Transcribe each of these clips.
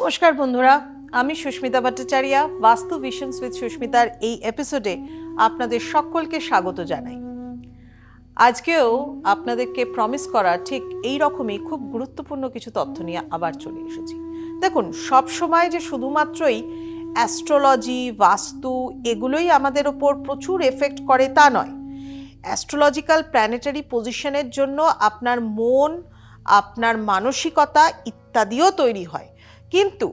নমস্কার বন্ধুরা, আমি সুস্মিতা ভট্টাচার্য। বাস্তু ভিশনস উইথ সুস্মিতার এই এপিসোডে আপনাদের সকলকে স্বাগত জানাই। আজকেও আপনাদেরকে প্রমিস করা ঠিক এই রকমই খুব গুরুত্বপূর্ণ কিছু তথ্য নিয়ে আবার চলে এসেছি। দেখুন, সব সময় যে শুধুমাত্রই অ্যাস্ট্রোলজি, বাস্তু এগুলোই আমাদের ওপর প্রচুর এফেক্ট করে তা নয়। অ্যাস্ট্রোলজিক্যাল প্ল্যানেটারি পজিশনের জন্য আপনার মন, আপনার মানসিকতা ইত্যাদিও তৈরি হয়, কিন্তু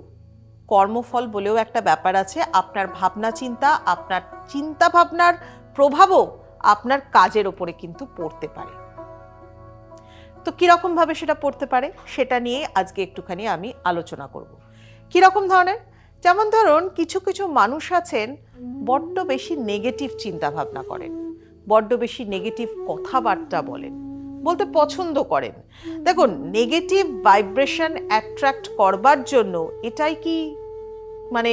কর্মফল বলেও একটা ব্যাপার আছে। আপনার ভাবনা চিন্তা, আপনার চিন্তা ভাবনার প্রভাবও আপনার কাজের ওপরে কিন্তু পড়তে পারে। তো কিরকম ভাবে সেটা পড়তে পারে সেটা নিয়ে আজকে একটুখানি আমি আলোচনা করব। কিরকম ধরনের, যেমন ধরুন কিছু কিছু মানুষ আছেন বড্ড বেশি নেগেটিভ চিন্তা ভাবনা করেন, বড্ড বেশি নেগেটিভ কথাবার্তা বলেন, বলতে পছন্দ করেন। দেখুন, নেগেটিভ ভাইব্রেশন অ্যাট্রাক্ট করবার জন্য এটাই কি মানে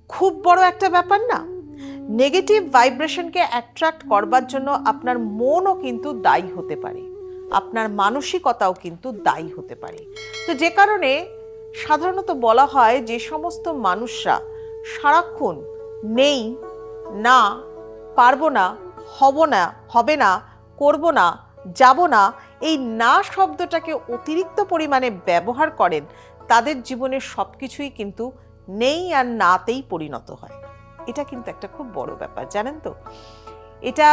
খুব বড় একটা ব্যাপার না? নেগেটিভ ভাইব্রেশনকে অ্যাট্রাক্ট করবার জন্য আপনার মনও কিন্তু দায়ী হতে পারে, আপনার মানসিকতাও কিন্তু দায়ী হতে পারে। তো যে কারণে সাধারণত বলা হয় যে সমস্ত মানুষরা সারাক্ষণ নেই, না, পারবো না, হব না, হবে না, করব না, যাব না, এই না শব্দটাকে অতিরিক্ত পরিমাণে ব্যবহার করেন, তাদের জীবনের সব কিছুই কিন্তু নেই আর নাতেই পরিণত হয়। এটা কিন্তু একটা খুব বড় ব্যাপার, জানেন তো? এটা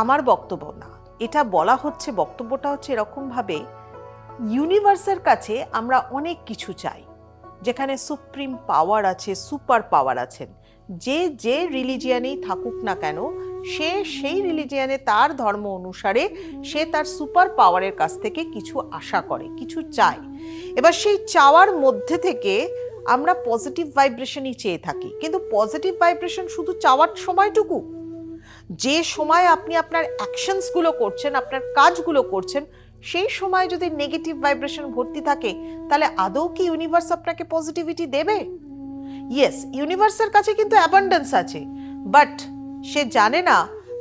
আমার বক্তব্য না, এটা বলা হচ্ছে, বক্তব্যটা হচ্ছে এরকম ভাবে, ইউনিভার্সের কাছে আমরা অনেক কিছু চাই, যেখানে সুপ্রিম পাওয়ার আছে, সুপার পাওয়ার আছেন। যে যে রিলিজিয়ানেই থাকুক না কেন, সে সেই রিলিজিয়ানে তার ধর্ম অনুসারে সে তার সুপার পাওয়ারের কাছ থেকে কিছু আশা করে, কিছু চায়। এবার সেই চাওয়ার মধ্যে থেকে আমরা পজিটিভ ভাইব্রেশনই চেয়ে থাকি, কিন্তু পজিটিভ ভাইব্রেশন শুধু চাওয়ার সময়টুকু, যে সময় আপনি আপনার অ্যাকশনসগুলো করছেন, আপনার কাজগুলো করছেন, সেই সময় যদি নেগেটিভ ভাইব্রেশন ভর্তি থাকে, তাহলে আদৌ কি ইউনিভার্স আপনাকে পজিটিভিটি দেবে? ইয়েস, ইউনিভার্সের কাছে কিন্তু অ্যাবান্ডেন্স আছে, বাট সে জানে না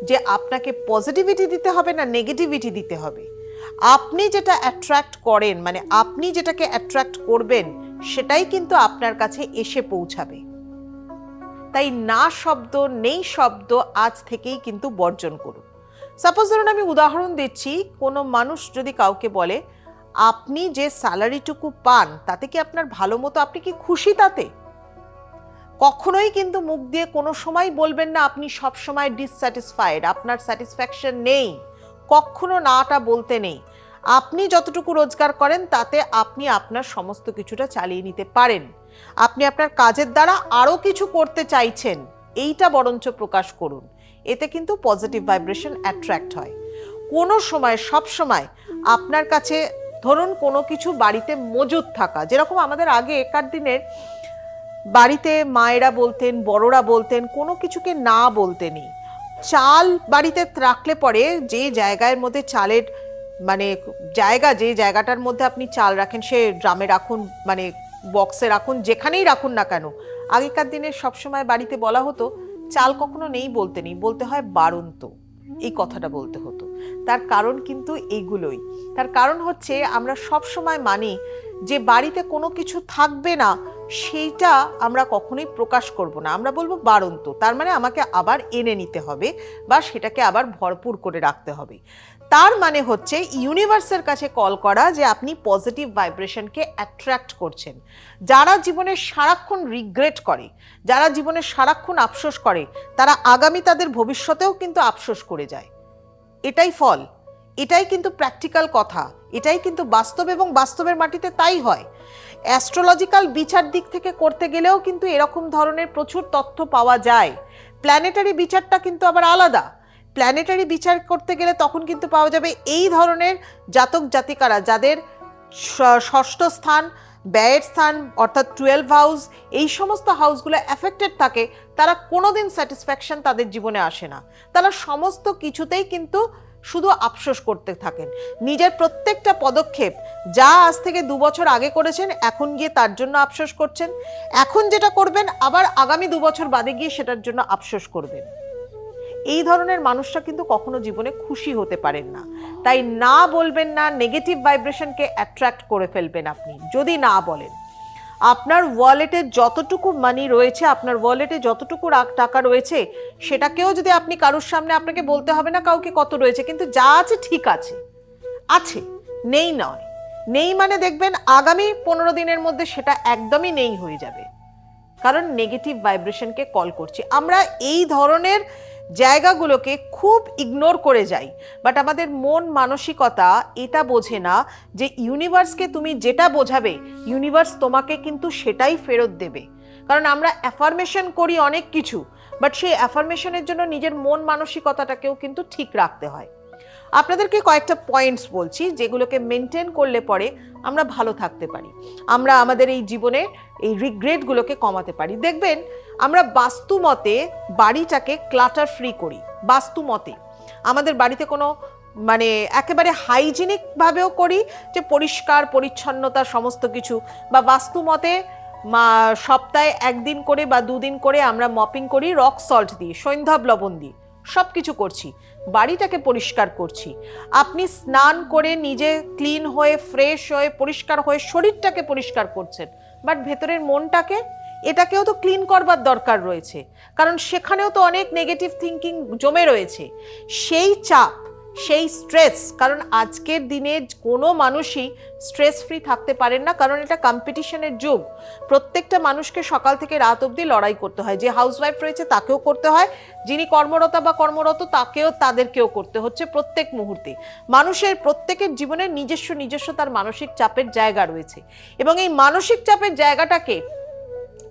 যে আপনাকে পজিটিভিটি দিতে হবে না নেগেটিভিটি দিতে হবে। আপনি যেটা অ্যাট্রাক্ট করেন, মানে আপনি যেটাকে অ্যাট্রাক্ট করবেন, সেটাই কিন্তু আপনার কাছে এসে পৌঁছাবে। তাই না শব্দ, নেই শব্দ আজ থেকেই কিন্তু বর্জন করুন। সাপোজ ধরুন, আমি উদাহরণ দিচ্ছি, কোনো মানুষ যদি কাউকে বলে আপনি যে স্যালারিটুকু পান তাতে কি আপনার ভালো মতো, আপনি কি খুশি তাতে? কখনোই কিন্তু মুখ দিয়ে কোনো সময় বলবেন না আপনি সব সময় ডিসস্যাটিসফাইড, আপনার স্যাটিসফ্যাকশন নেই। কখনো নাটা বলতে নেই। আপনি যতটুকু রোজগার করেন তাতে আপনি আপনার সমস্ত কিছুটা চালিয়ে নিতে পারেন। আপনি আপনার কাজের দ্বারা আরো কিছু করতে চাইছেন, এইটা বরঞ্চ প্রকাশ করুন। এতে কিন্তু পজিটিভ ভাইব্রেশন অ্যাট্রাক্ট হয়। কোনো সময়, সব সময় আপনার কাছে ধরুন কোনো কিছু বাড়িতে মজুদ থাকা, যেরকম আমাদের আগে একার দিনের বাড়িতে মায়েরা বলতেন, বড়রা বলতেন, কোনো কিছুকে না বলতে নেই। চাল বাড়িতে রাখলে পরে যে জায়গার মধ্যে চালের মানে জায়গা, যে জায়গাটার মধ্যে আপনি চাল রাখেন, সে ড্রামে রাখুন, মানে বক্সে রাখুন, যেখানেই রাখুন না কেন, আগেকার দিনে সবসময় বাড়িতে বলা হতো চাল কখনো নেই বলতে নেই, বলতে হয় বাড়ন্ত, এই কথাটা বলতে হতো। তার কারণ কিন্তু এইগুলোই। তার কারণ হচ্ছে আমরা সব সময় মানি যে বাড়িতে কোনো কিছু থাকবে না, সেইটা আমরা কখনোই প্রকাশ করব না, আমরা বলবো বাড়ন্ত, তার মানে আমাকে আবার এনে নিতে হবে বা সেটাকে আবার ভরপুর করে রাখতে হবে। তার মানে হচ্ছে ইউনিভার্সের কাছে কল করা যে আপনি পজিটিভ ভাইব্রেশনকে অ্যাট্রাক্ট করছেন। যারা জীবনে সারাক্ষণ রিগ্রেট করে, যারা জীবনে সারাক্ষণ আফসোস করে, তারা আগামী তাদের ভবিষ্যতেও কিন্তু আফসোস করে যায়। এটাই ফল, এটাই কিন্তু প্র্যাকটিক্যাল কথা, এটাই কিন্তু বাস্তব, এবং বাস্তবের মাটিতে তাই হয়। অ্যাস্ট্রোলজিক্যাল বিচার দিক থেকে করতে গেলেও কিন্তু এরকম ধরনের প্রচুর তথ্য পাওয়া যায়। প্ল্যানেটারি বিচারটা কিন্তু আবার আলাদা। প্ল্যানেটারি বিচার করতে গেলে তখন কিন্তু পাওয়া যাবে এই ধরনের জাতক জাতিকারা যাদের ষষ্ঠ স্থান, ব্যয়ের স্থান অর্থাৎ 12 হাউস, এই সমস্ত হাউসগুলো অ্যাফেক্টেড থাকে, তারা কোনোদিন স্যাটিসফ্যাকশন তাদের জীবনে আসে না। তারা সমস্ত কিছুতেই কিন্তু শুধু আফসোস করতে থাকেন। নিজের প্রত্যেকটা পদক্ষেপ যা আজ থেকে 2 বছর আগে করেছেন, এখন গিয়ে তার জন্য আফসোস করছেন। এখন যেটা করবেন আবার আগামী 2 বছর বাদে গিয়ে সেটার জন্য আফসোস করবেন। এই ধরনের মানুষরা কিন্তু কখনো জীবনে খুশি হতে পারেন না। তাই না বলবেন না, নেগেটিভ ভাইব্রেশনকে অ্যাট্রাক্ট করে ফেলবেন আপনি যদি না বলেন। আপনার ওয়ালেটে যতটুকু মানি রয়েছে, আপনার ওয়ালেটে যতটুকু টাকা রয়েছে, সেটাকেও যদি আপনি কারোর সামনে, আপনাকে বলতে হবে না কাউকে কত রয়েছে, কিন্তু যা আছে ঠিক আছে, আছে, নেই নয়। নেই মানে দেখবেন আগামী 15 দিনের মধ্যে সেটা একদমই নেই হয়ে যাবে, কারণ নেগেটিভ ভাইব্রেশনকে কল করছি আমরা। এই ধরনের জায়গাগুলোকে খুব ইগনোর করে যাই, বাট আমাদের মন মানসিকতা এটা বোঝে না যে ইউনিভার্সকে তুমি যেটা বোঝাবে ইউনিভার্স তোমাকে কিন্তু সেটাই ফেরত দেবে। কারণ আমরা অ্যাফার্মেশন করি অনেক কিছু, বাট সেই অ্যাফার্মেশনের জন্য নিজের মন মানসিকতাটাকেও কিন্তু ঠিক রাখতে হয়। আপনাদেরকে কয়েকটা পয়েন্টস বলছি যেগুলোকে মেনটেন করলে পরে আমরা ভালো থাকতে পারি, আমরা আমাদের এই জীবনে এই রিগ্রেটগুলোকে কমাতে পারি। দেখবেন আমরা বাস্তুমতে বাড়িটাকে ক্লাটার ফ্রি করি, বাস্তুমতে আমাদের বাড়িতে কোনো মানে একেবারে হাইজিনিক ভাবেও করি, যে পরিষ্কার পরিচ্ছন্নতা সমস্ত কিছু, বা বাস্তুমতে সপ্তাহে 1 দিন করে বা 2 দিন করে আমরা মপিং করি রক সল্ট দিয়ে, সৈন্ধব লবণ দিয়ে, সব কিছু করছি, বাড়িটাকে পরিষ্কার করছি। আপনি স্নান করে নিজে ক্লিন হয়ে ফ্রেশ হয়ে পরিষ্কার হয়ে শরীরটাকে পরিষ্কার করছেন, বাট ভেতরের মনটাকে, এটাকেও তো ক্লিন করবার দরকার রয়েছে, কারণ সেখানেও তো অনেক নেগেটিভ থিঙ্কিং জমে রয়েছে। সেই চাপ, সেই স্ট্রেস, কারণ আজকের দিনে কোনো মানুষই স্ট্রেস ফ্রি থাকতে পারেন না, কারণ এটা কম্পিটিশনের যুগ। প্রত্যেকটা মানুষকে সকাল থেকে রাত অবধি লড়াই করতে হয়, যে হাউসওয়াইফ রয়েছে তাকেও করতে হয়, যিনি কর্মরতা বা কর্মরত তাদেরকেও করতে হচ্ছে প্রত্যেক মুহূর্তে। মানুষের প্রত্যেকের জীবনে নিজস্ব তার মানসিক চাপের জায়গা রয়েছে, এবং এই মানসিক চাপের জায়গাটাকে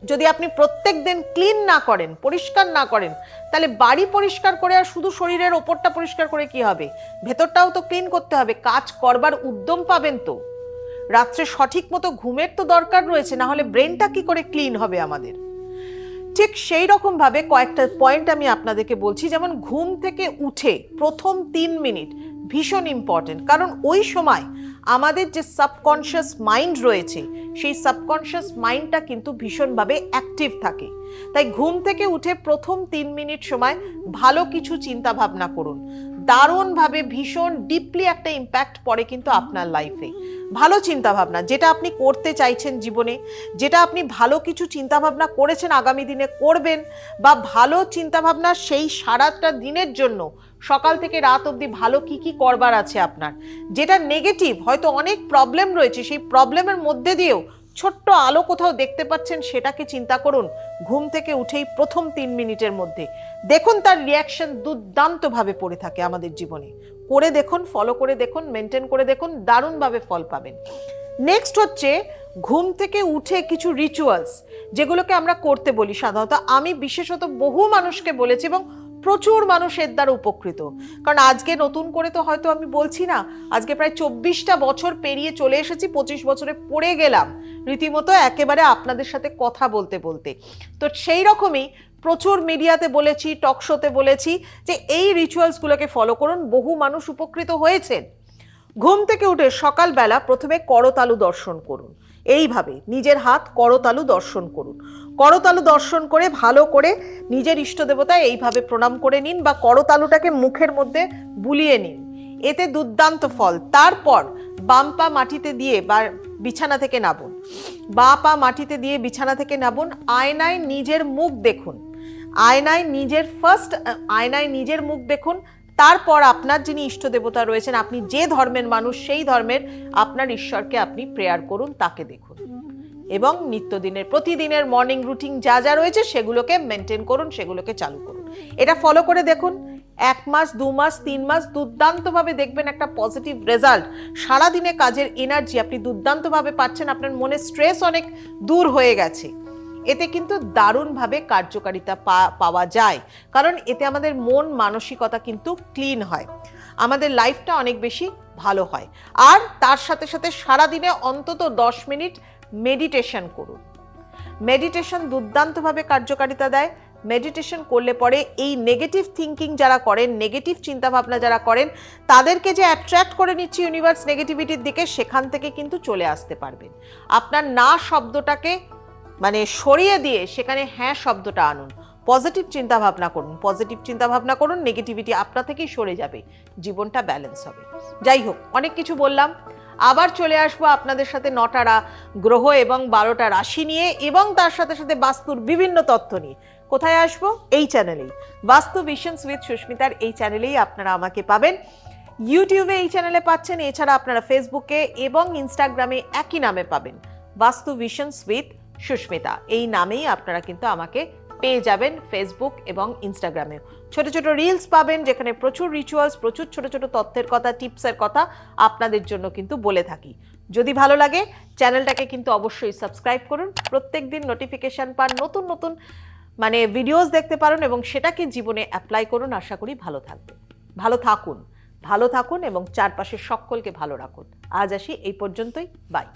যদি আপনি প্রত্যেক দিন ক্লিন না করেন, পরিষ্কার না করেন, তাহলে বাড়ি পরিষ্কার করে আর শুধু শরীরের ওপরটা পরিষ্কার করে কি হবে, ভেতরটাও তো ক্লিন করতে হবে, কাজ করবার উদ্যম পাবেন তো। রাত্রে সঠিক মতো ঘুমের তো দরকার রয়েছে, না হলে ব্রেনটা কি করে ক্লিন হবে আমাদের। ঠিক সেই রকম ভাবে কয়েকটা পয়েন্ট আমি আপনাদেরকে বলছি, যেমন ঘুম থেকে উঠে প্রথম 3 মিনিট ভীষণ ইম্পর্টেন্ট, কারণ ওই সময় আমাদের যে সাবকনশিয়াস মাইন্ড রয়েছে সেই সাবকনশিয়াস মাইন্ডটা কিন্তু ভীষণভাবে অ্যাক্টিভ থাকে। তাই ঘুম থেকে উঠে প্রথম 3 মিনিট সময় ভালো কিছু চিন্তা ভাবনা করুন, দারুণভাবে ভীষণ ডিপলি একটা ইম্প্যাক্ট পড়ে কিন্তু আপনার লাইফে। ভালো চিন্তা ভাবনা, যেটা আপনি করতে চাইছেন জীবনে, যেটা আপনি ভালো কিছু চিন্তা ভাবনা করেছেন আগামী দিনে করবেন, বা ভালো চিন্তা ভাবনা সেই সারাটা দিনের জন্য সকাল থেকে রাত অবধি ভালো কি কি করবার আছে আপনার। যেটা নেগেটিভ, হয়তো অনেক প্রবলেম রয়েছে, সেই প্রবলেমের মধ্যে দিয়েও ছোট্ট আলো কোথাও দেখতে পাচ্ছেন, সেটাকে চিন্তা করুন ঘুম থেকে উঠেই প্রথম 3 মিনিটের মধ্যে। দেখুন তার রিয়াকশন দুর্দান্তভাবে পড়ে থাকে আমাদের জীবনে। করে দেখুন, ফলো করে দেখুন, মেনটেন করে দেখুন, দারুণভাবে ফল পাবেন। নেক্সট হচ্ছে ঘুম থেকে উঠে কিছু রিচুয়ালস, যেগুলোকে আমরা করতে বলি সাধারণত। আমি বিশেষত বহু মানুষকে বলেছি এবং প্রচুর মানুষ এর দ্বারা উপকৃত, কারণ আজকে নতুন করে তো হয়তো আমি বলছি না, আজকে প্রায় 24টা বছর পেরিয়ে চলে এসেছি, 25 বছরে পড়ে গেলাম রীতিমতো একেবারে আপনাদের সাথে কথা বলতে বলতে। তো সেই রকমই প্রচুর মিডিয়াতে বলেছি, টক শোতে বলেছি যে এই রিচুয়ালসগুলোকে ফলো করুন, বহু মানুষ উপকৃত হয়েছেন। ঘুম থেকে উঠে সকালবেলা প্রথমে করতালু দর্শন করুন, এইভাবে নিজের হাত করতালু দর্শন করুন, করতালু দর্শন করে ভালো করে নিজের ইষ্ট দেবতায় এইভাবে প্রণাম করে নিন, বা করতালুটাকে মুখের মধ্যে বুলিয়ে নিন, এতে দুর্দান্ত ফল। তারপর বাম পা মাটিতে দিয়ে বা বিছানা থেকে নামুন, বা পা মাটিতে দিয়ে বিছানা থেকে নামুন, আয়নায় নিজের মুখ দেখুন, আয়নায় নিজের মুখ দেখুন। তারপর আপনার যিনি ইষ্ট দেবতা রয়েছেন, আপনি যে ধর্মের মানুষ সেই ধর্মের আপনার ঈশ্বরকে আপনি প্রেয়ার করুন, তাকে দেখুন, এবং নিত্যদিনের প্রতিদিনের মর্নিং রুটিন যা যা রয়েছে সেগুলোকে মেনটেন করুন, সেগুলোকে চালু করুন। এটা ফলো করে দেখুন 1 মাস 2 মাস 3 মাস দুর্দান্তভাবে দেখবেন একটা পজিটিভ রেজাল্ট। সারাদিনে কাজের এনার্জি আপনি দুর্দান্তভাবে পাচ্ছেন, আপনার মনে স্ট্রেস অনেক দূর হয়ে গেছে। এতে কিন্তু দারুণভাবে কার্যকারিতা পাওয়া যায়, কারণ এতে আমাদের মন মানসিকতা কিন্তু ক্লিন হয়, আমাদের লাইফটা অনেক বেশি ভালো হয়। আর তার সাথে সাথে সারাদিনে অন্তত 10 মিনিট মেডিটেশন করুন। মেডিটেশন দুর্দান্তভাবে কার্যকারিতা দেয়। মেডিটেশন করলে পরে এই নেগেটিভ থিঙ্কিং যারা করেন, নেগেটিভ চিন্তাভাবনা যারা করেন, তাদেরকে যে অ্যাট্রাক্ট করে নিচ্ছে ইউনিভার্স নেগেটিভিটির দিকে, সেখান থেকে কিন্তু চলে আসতে পারবেন। আপনার না শব্দটাকে মানে সরিয়ে দিয়ে সেখানে হ্যাঁ শব্দটা আনুন, পজিটিভ চিন্তা ভাবনা করুন, পজিটিভ চিন্তা ভাবনা করুন, নেগেটিভিটি আপনা থেকেই সরে যাবে, জীবনটা ব্যালেন্স হবে। যাই হোক, অনেক কিছু বললাম। আবার চলে আসবো আপনাদের সাথে 9টা গ্রহ এবং 12টা রাশি নিয়ে এবং তার সাথে সাথে বাস্তুর বিভিন্ন তথ্য নিয়ে। কোথায় আসবো? এই চ্যানেলেই, বাস্তু ভিশনস উইথ সুস্মিতার এই চ্যানেলেই আপনারা আমাকে পাবেন। ইউটিউবে এই চ্যানেলে পাচ্ছেন, এছাড়া আপনারা ফেসবুকে এবং ইনস্টাগ্রামে একই নামে পাবেন, বাস্তু ভিশনস উইথ সুস্মিতা। এই নামেই আপনারা কিন্তু আমাকে পেয়ে যাবেন ফেসবুক এবং ইনস্টাগ্রামেও। ছোট ছোট রিলস পাবেন যেখানে প্রচুর রিচুয়ালস, প্রচুর ছোট ছোট তথ্যের কথা, টিপসের কথা আপনাদের জন্য কিন্তু বলে থাকি। যদি ভালো লাগে চ্যানেলটাকে কিন্তু অবশ্যই সাবস্ক্রাইব করুন, প্রত্যেকদিন নোটিফিকেশন পান, নতুন নতুন ভিডিওস দেখতে পারেন এবং সেটাকে জীবনে অ্যাপ্লাই করুন। আশা করি ভালো থাকবেন, ভালো থাকুন এবং চারপাশের সকলকে ভালো রাখুন। আজ আসি এই পর্যন্তই, বাই।